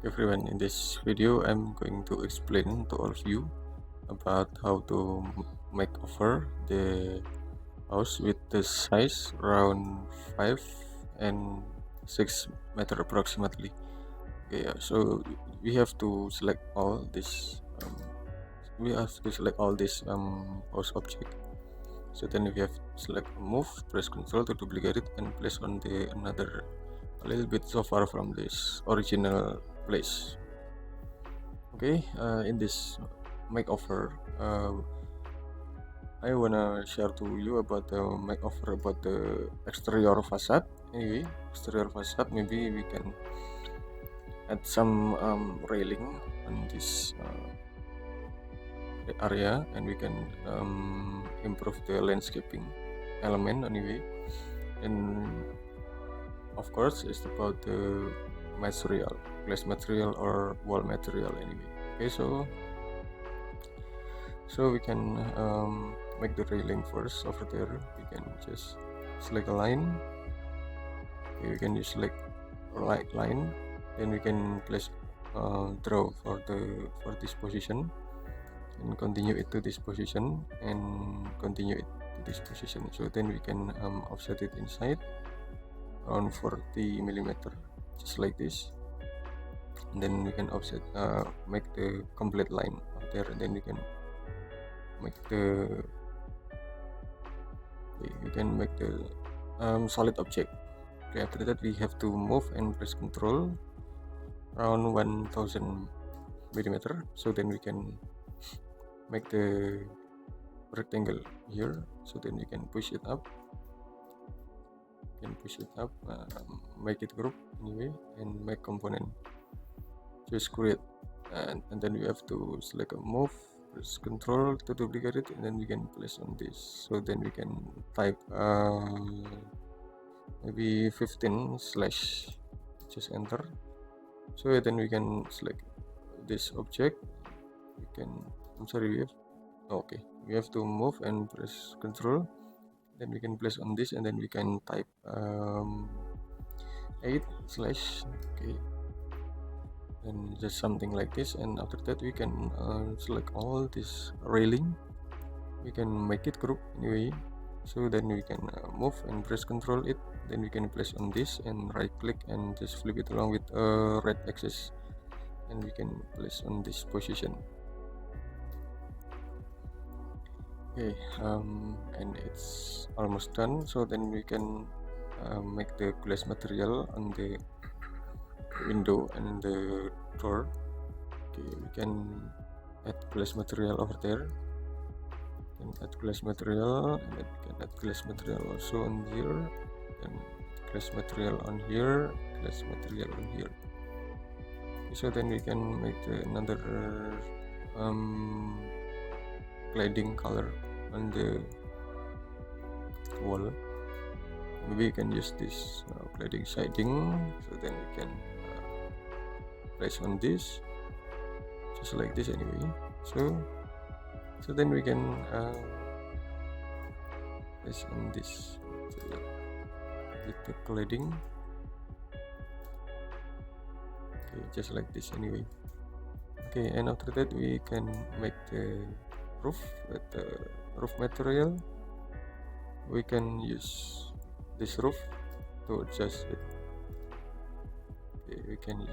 Everyone, in this video I'm going to explain to all of you about how to make over the house with the size around 5 and 6 meter approximately. Okay, so we have to select all this house object. So then we have to select move, press Ctrl to duplicate it and place on the another a little bit so far from this original place. Okay, in this makeover, I wanna share to you about the makeover about the exterior facade. Anyway, exterior facade, maybe we can add some railing on this area, and we can improve the landscaping element anyway. And of course, it's about the material, glass material or wall material anyway. Okay, so we can make the railing first. Over there we can just select a line. Okay, we can use select right line, then we can place draw for this position and continue it to this position and continue it to this position. So then we can offset it inside around 40 millimeter, just like this. And then we can offset make the complete line out there, and then we can make the solid object. Okay, after that we have to move and press Ctrl around 1000 millimeter. So then we can make the rectangle here. So then we can push it up. Make it group anyway, and make component. Just create, and then we have to select a move. Press Ctrl to duplicate it, and then we can place on this. So then we can type maybe 15 slash, just enter. So then we can select this object. We can, we have to move and press Ctrl, then we can place on this, and then we can type 8 slash, okay, and just something like this. And after that we can select all this railing, we can make it group anyway. So then we can move and press Ctrl it, then we can place on this and right click and just flip it along with a red axis, and we can place on this position. Okay, and it's almost done. So then we can make the glass material on the window and the door. Okay, we can add glass material over there. We can add glass material, and then we can add glass material also on here, and glass material on here, glass material on here. Okay, so then we can make another cladding color on the wall. Maybe you can use this cladding siding. So then we can place on this, just like this anyway. So then we can place on this with the cladding. Okay, just like this anyway. Okay, and after that we can make the roof with the roof material. We can use this roof to adjust it. Okay, we can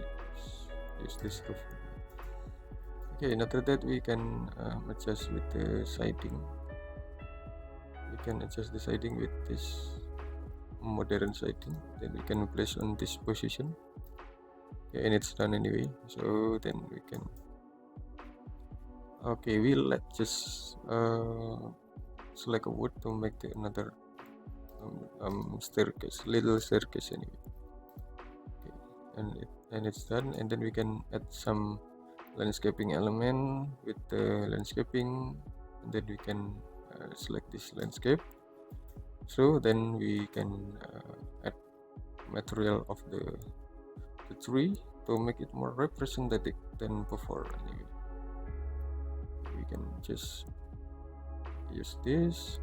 use this roof. Okay, and after that we can adjust with the siding. We can adjust the siding with this modern siding, then we can place on this position. Okay, and it's done anyway. So then we can, okay, let's just select a wood to make another staircase, little staircase anyway. Okay, and it's done. And then we can add some landscaping element with the landscaping, and then we can select this landscape. So then we can add material of the tree to make it more representative than before anyway. We can just use this.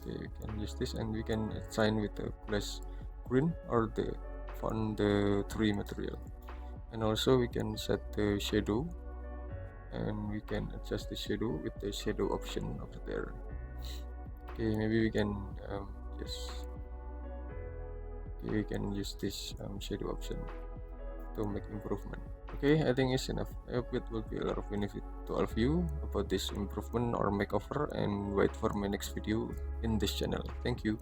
Okay, we can use this, and we can assign with the glass green or the on the tree material. And also we can set the shadow, and we can adjust the shadow with the shadow option over there. Okay, maybe we can we can use this shadow option to make improvement. Okay, I think it's enough. I hope it will be a lot of benefit to all of you about this improvement or makeover, and wait for my next video in this channel. Thank you.